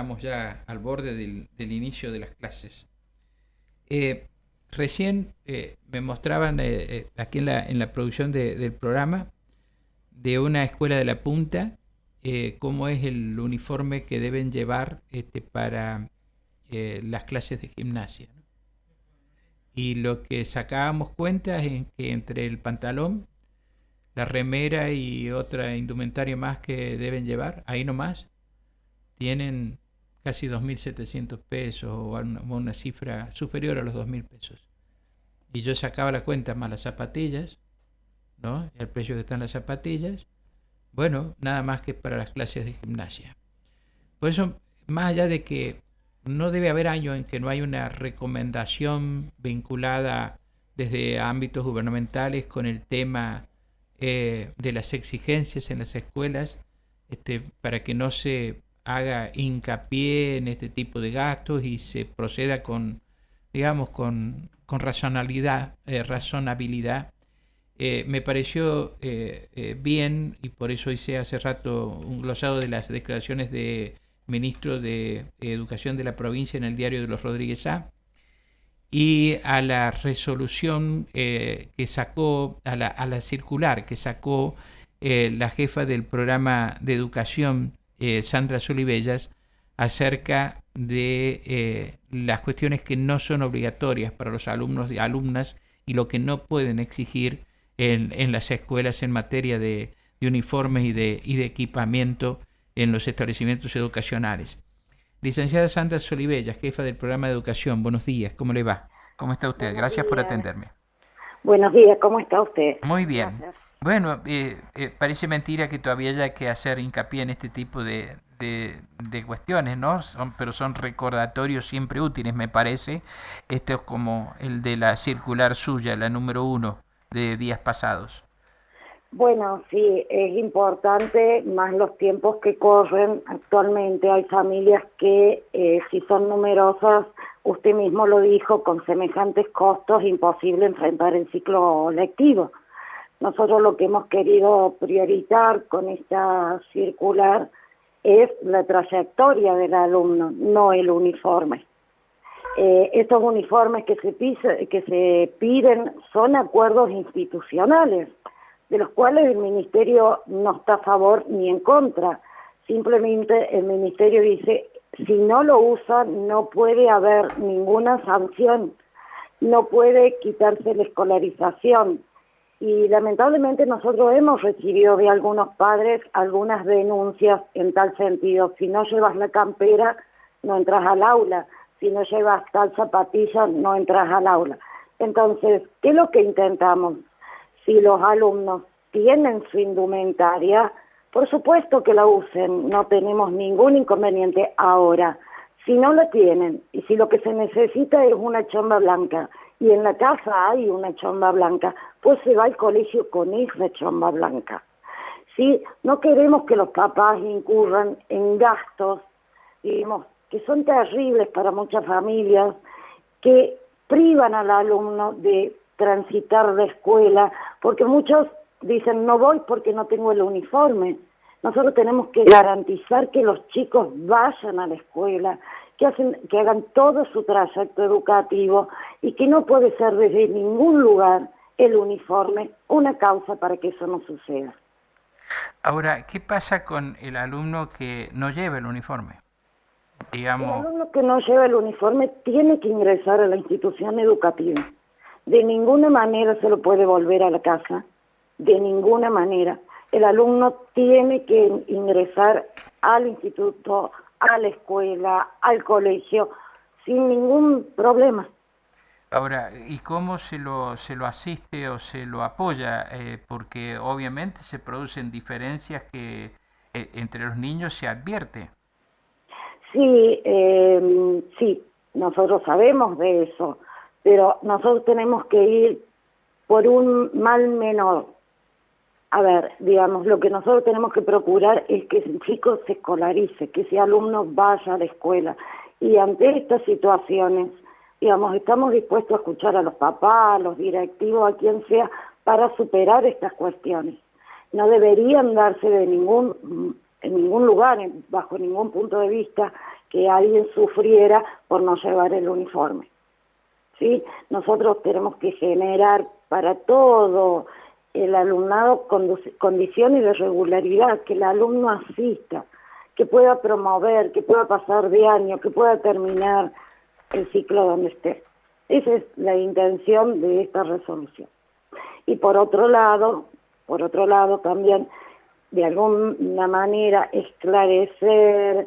Estamos ya al borde del inicio de las clases. Recién me mostraban aquí en la producción del programa de una escuela de la punta cómo es el uniforme que deben llevar para las clases de gimnasia, ¿no? Y lo que sacábamos cuenta es que entre el pantalón, la remera y otra indumentaria más que deben llevar, ahí nomás, tienen casi 2.700 pesos o una cifra superior a los 2.000 pesos. Y yo sacaba la cuenta más las zapatillas, ¿no? El precio que están las zapatillas, bueno, nada más que para las clases de gimnasia. Por eso, más allá de que no debe haber año en que no hay una recomendación vinculada desde ámbitos gubernamentales con el tema de las exigencias en las escuelas, para que no se haga hincapié en este tipo de gastos y se proceda con, digamos, con razonabilidad. Me pareció bien, y por eso hice hace rato un glosado de las declaraciones de ministro de Educación de la provincia en el diario de los Rodríguez A, y a la resolución que sacó, a la circular que sacó la jefa del programa de educación, Sandra Solibellas, acerca de las cuestiones que no son obligatorias para los alumnos y alumnas y lo que no pueden exigir en las escuelas en materia de uniformes y de equipamiento en los establecimientos educacionales. Licenciada Sandra Solibellas, jefa del programa de educación, buenos días, ¿cómo le va? ¿Cómo está usted? Buenos Gracias por días. atenderme. Buenos días, ¿cómo está usted? Muy bien. Gracias. Bueno, parece mentira que todavía haya que hacer hincapié en este tipo de cuestiones, ¿no? Pero son recordatorios siempre útiles, me parece. Esto es como el de la circular suya, la número 1 de días pasados. Bueno, sí, es importante, más los tiempos que corren. Actualmente hay familias que, si son numerosas, usted mismo lo dijo, con semejantes costos, imposible enfrentar el ciclo lectivo. Nosotros lo que hemos querido priorizar con esta circular es la trayectoria del alumno, no el uniforme. Estos uniformes que se piden son acuerdos institucionales, de los cuales el Ministerio no está a favor ni en contra. Simplemente el Ministerio dice, si no lo usa, no puede haber ninguna sanción, no puede quitarse la escolarización. Y lamentablemente nosotros hemos recibido de algunos padres algunas denuncias en tal sentido: si no llevas la campera, no entras al aula; si no llevas tal zapatilla, no entras al aula. Entonces, ¿qué es lo que intentamos? Si los alumnos tienen su indumentaria, por supuesto que la usen, no tenemos ningún inconveniente. Ahora, si no la tienen y si lo que se necesita es una chomba blanca y en la casa hay una chomba blanca, pues se va al colegio con esa chomba blanca. ¿Sí? No queremos que los papás incurran en gastos, digamos, que son terribles para muchas familias, que privan al alumno de transitar de escuela, porque muchos dicen, no voy porque no tengo el uniforme. Nosotros tenemos que garantizar que los chicos vayan a la escuela, que hagan todo su trayecto educativo, y que no puede ser desde ningún lugar el uniforme una causa para que eso no suceda. Ahora, ¿qué pasa con el alumno que no lleva el uniforme? El Digamos, alumno que no lleva el uniforme tiene que ingresar a la institución educativa. De ninguna manera se lo puede volver a la casa, de ninguna manera. El alumno tiene que ingresar al instituto, a la escuela, al colegio, sin ningún problema. ahora, ¿y cómo se lo asiste o se lo apoya? Porque obviamente se producen diferencias que entre los niños se advierte. Sí, sí, nosotros sabemos de eso, pero nosotros tenemos que ir por un mal menor. A ver, digamos, lo que nosotros tenemos que procurar es que ese chico se escolarice, que ese alumno vaya a la escuela. Y ante estas situaciones, digamos, estamos dispuestos a escuchar a los papás, a los directivos, a quien sea, para superar estas cuestiones. No deberían darse en ningún lugar, bajo ningún punto de vista, que alguien sufriera por no llevar el uniforme. ¿Sí? Nosotros tenemos que generar para todo el alumnado condiciones de regularidad, que el alumno asista, que pueda promover, que pueda pasar de año, que pueda terminar el ciclo donde esté. Esa es la intención de esta resolución. Y por otro lado también, de alguna manera, esclarecer,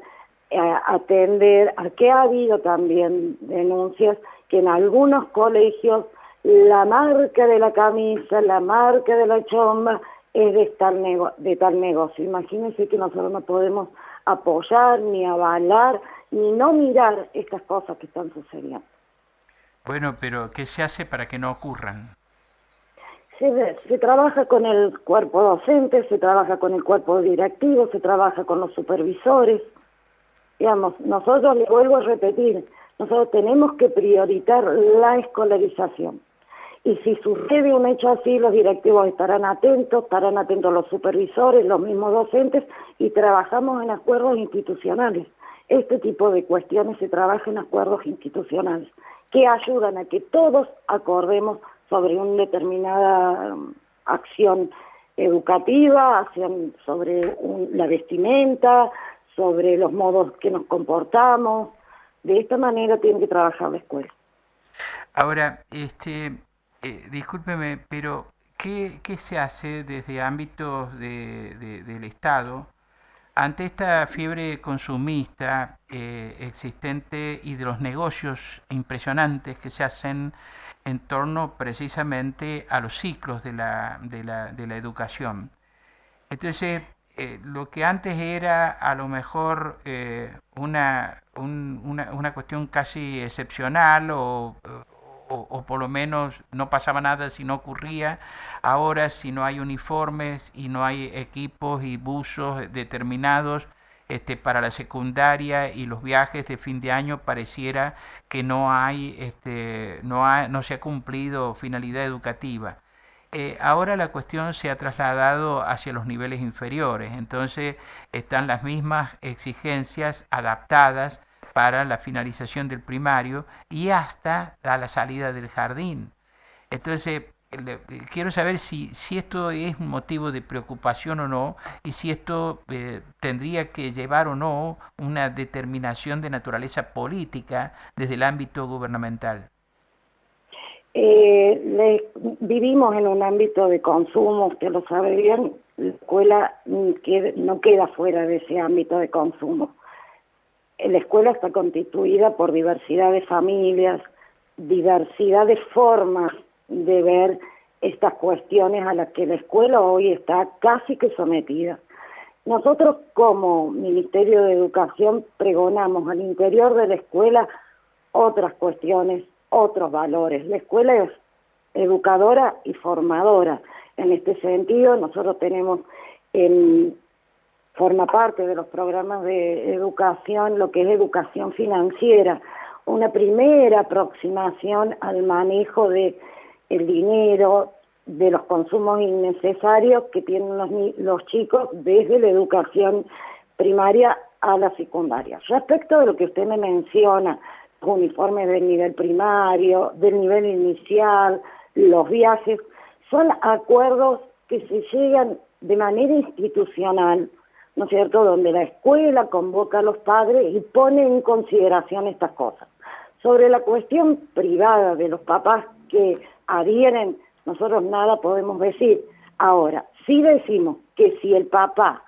atender a que ha habido también denuncias que en algunos colegios la marca de la camisa, la marca de la chomba es de tal negocio. Imagínense que nosotros no podemos apoyar, ni avalar, ni no mirar estas cosas que están sucediendo. Bueno, pero ¿qué se hace para que no ocurran? Se trabaja con el cuerpo docente, se trabaja con el cuerpo directivo, se trabaja con los supervisores. Digamos, nosotros, le vuelvo a repetir, nosotros tenemos que priorizar la escolarización. Y si sucede un hecho así, los directivos estarán atentos los supervisores, los mismos docentes, y trabajamos en acuerdos institucionales. Este tipo de cuestiones se trabaja en acuerdos institucionales, que ayudan a que todos acordemos sobre una determinada acción educativa, sobre la vestimenta, sobre los modos que nos comportamos. De esta manera tiene que trabajar la escuela. Ahora, discúlpeme, pero ¿qué se hace desde ámbitos del Estado ante esta fiebre consumista existente y de los negocios impresionantes que se hacen en torno precisamente a los ciclos de la educación? Entonces, lo que antes era a lo mejor una cuestión casi excepcional o por lo menos no pasaba nada si no ocurría, ahora si no hay uniformes y no hay equipos y buzos determinados para la secundaria y los viajes de fin de año, pareciera que no se ha cumplido finalidad educativa. Ahora la cuestión se ha trasladado hacia los niveles inferiores, entonces están las mismas exigencias adaptadas para la finalización del primario y hasta a la salida del jardín. Entonces, quiero saber si esto es un motivo de preocupación o no, y si esto tendría que llevar o no una determinación de naturaleza política desde el ámbito gubernamental. Vivimos en un ámbito de consumo, usted lo sabe bien, la escuela no queda fuera de ese ámbito de consumo. La escuela está constituida por diversidad de familias, diversidad de formas de ver estas cuestiones a las que la escuela hoy está casi que sometida. Nosotros como Ministerio de Educación pregonamos al interior de la escuela otras cuestiones, otros valores. La escuela es educadora y formadora. En este sentido, nosotros tenemos forma parte de los programas de educación, lo que es educación financiera, una primera aproximación al manejo de el dinero, de los consumos innecesarios que tienen los chicos desde la educación primaria a la secundaria. Respecto de lo que usted me menciona, los uniformes del nivel primario, del nivel inicial, los viajes, son acuerdos que se llegan de manera institucional, ¿no es cierto?, donde la escuela convoca a los padres y pone en consideración estas cosas. Sobre la cuestión privada de los papás que adhieren, nosotros nada podemos decir. Ahora, sí decimos que si el papá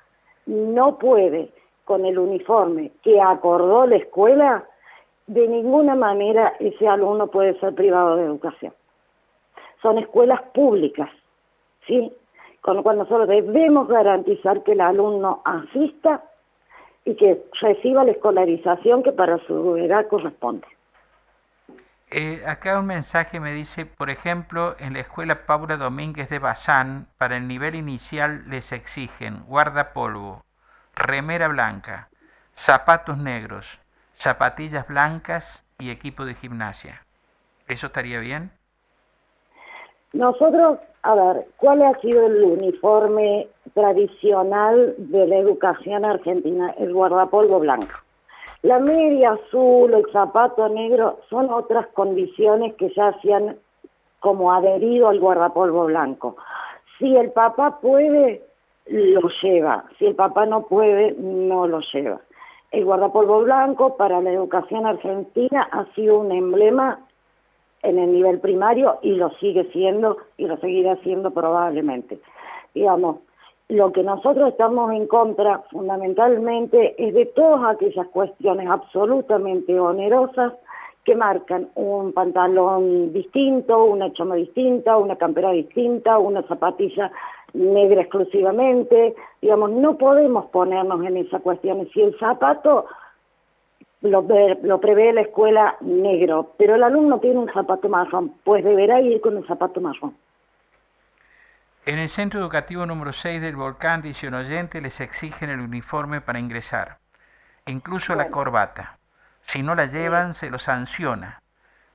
no puede con el uniforme que acordó la escuela, de ninguna manera ese alumno puede ser privado de educación. Son escuelas públicas, ¿sí? Con lo cual nosotros debemos garantizar que el alumno asista y que reciba la escolarización que para su edad corresponde. Acá un mensaje me dice, por ejemplo, en la escuela Paula Domínguez de Bazán, para el nivel inicial les exigen guardapolvo, remera blanca, zapatos negros, zapatillas blancas y equipo de gimnasia. ¿Eso estaría bien? Nosotros, a ver, ¿cuál ha sido el uniforme tradicional de la educación argentina? El guardapolvo blanco. La media azul, el zapato negro, son otras condiciones que ya se han como adherido al guardapolvo blanco. Si el papá puede, lo lleva. Si el papá no puede, no lo lleva. El guardapolvo blanco para la educación argentina ha sido un emblema en el nivel primario y lo sigue siendo y lo seguirá siendo probablemente. Digamos, lo que nosotros estamos en contra fundamentalmente es de todas aquellas cuestiones absolutamente onerosas que marcan un pantalón distinto, una choma distinta, una campera distinta, una zapatilla negra exclusivamente. Digamos, no podemos ponernos en esas cuestiones. Si el zapato lo prevé la escuela negro, pero el alumno tiene un zapato marrón, pues deberá ir con el zapato marrón. En el centro educativo número 6 del Volcán, dice un oyente, les exigen el uniforme para ingresar, incluso la corbata. Si no la llevan, se los sanciona.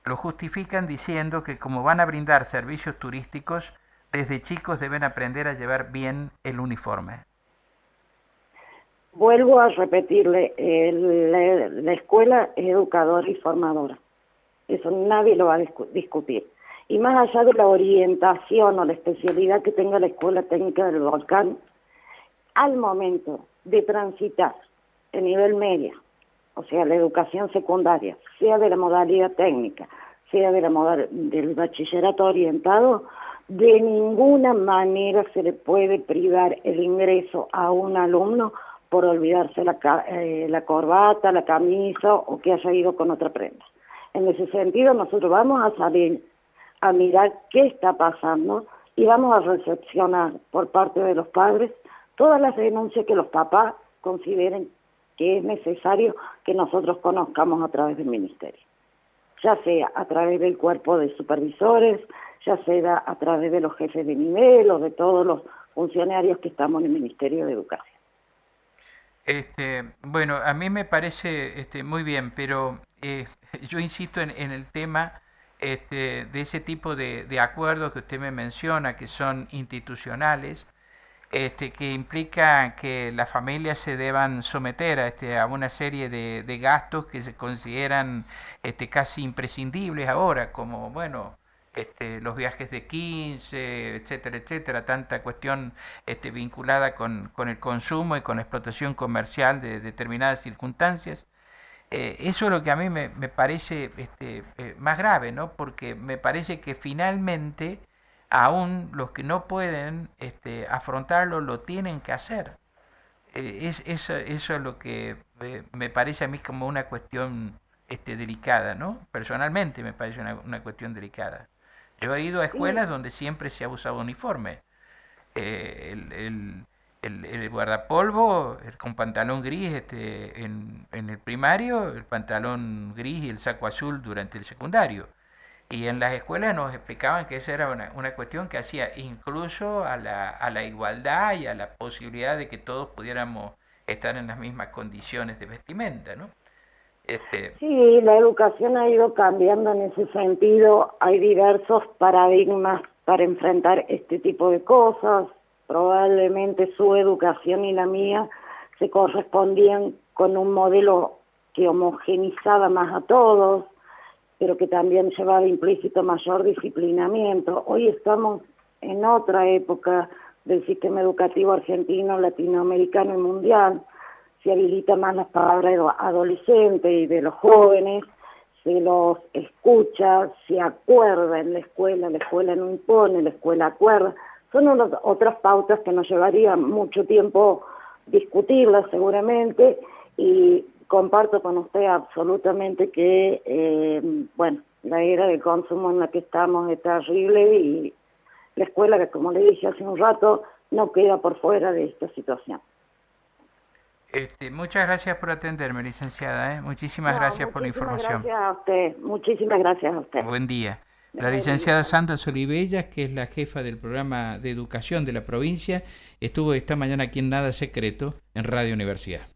Lo justifican diciendo que como van a brindar servicios turísticos, desde chicos deben aprender a llevar bien el uniforme. Vuelvo a repetirle, la escuela es educadora y formadora. Eso nadie lo va a discutir. Y más allá de la orientación o la especialidad que tenga la Escuela Técnica del Volcán, al momento de transitar el nivel medio, o sea, la educación secundaria, sea de la modalidad técnica, sea de del bachillerato orientado, de ninguna manera se le puede privar el ingreso a un alumno por olvidarse la corbata, la camisa o que haya ido con otra prenda. En ese sentido, nosotros vamos a salir a mirar qué está pasando y vamos a recepcionar por parte de los padres todas las denuncias que los papás consideren que es necesario que nosotros conozcamos a través del ministerio, ya sea a través del cuerpo de supervisores, ya sea a través de los jefes de nivel o de todos los funcionarios que estamos en el Ministerio de Educación. Bueno, a mí me parece muy bien, pero yo insisto en el tema de ese tipo de acuerdos que usted me menciona, que son institucionales, que implica que las familias se deban someter a una serie de gastos que se consideran casi imprescindibles ahora, como, bueno, los viajes de 15, etcétera, etcétera, tanta cuestión vinculada con el consumo y con la explotación comercial de determinadas circunstancias. Eso es lo que a mí me parece más grave, ¿no? Porque me parece que finalmente aún los que no pueden afrontarlo lo tienen que hacer. Eso es lo que me parece a mí como una cuestión delicada, ¿no? Personalmente me parece una cuestión delicada. Yo he ido a escuelas donde siempre se ha usado uniforme. El guardapolvo con pantalón gris en el primario, el pantalón gris y el saco azul durante el secundario. Y en las escuelas nos explicaban que esa era una cuestión que hacía incluso a la igualdad y a la posibilidad de que todos pudiéramos estar en las mismas condiciones de vestimenta, ¿no? Sí, la educación ha ido cambiando en ese sentido. Hay diversos paradigmas para enfrentar este tipo de cosas. Probablemente su educación y la mía se correspondían con un modelo que homogenizaba más a todos, pero que también llevaba implícito mayor disciplinamiento. Hoy estamos en otra época del sistema educativo argentino, latinoamericano y mundial. Se habilita más las palabras de los adolescentes y de los jóvenes, se los escucha, se acuerda en la escuela no impone, la escuela acuerda. Son otras pautas que nos llevaría mucho tiempo discutirlas seguramente, y comparto con usted absolutamente que, bueno, la era del consumo en la que estamos es terrible y la escuela, que como le dije hace un rato, no queda por fuera de esta situación. Muchas gracias por atenderme, licenciada. Muchísimas gracias por la información. Gracias a usted. Muchísimas gracias a usted. Buen día. La licenciada Sandra Solibellas, que es la jefa del programa de educación de la provincia, estuvo esta mañana aquí en Nada Secreto, en Radio Universidad.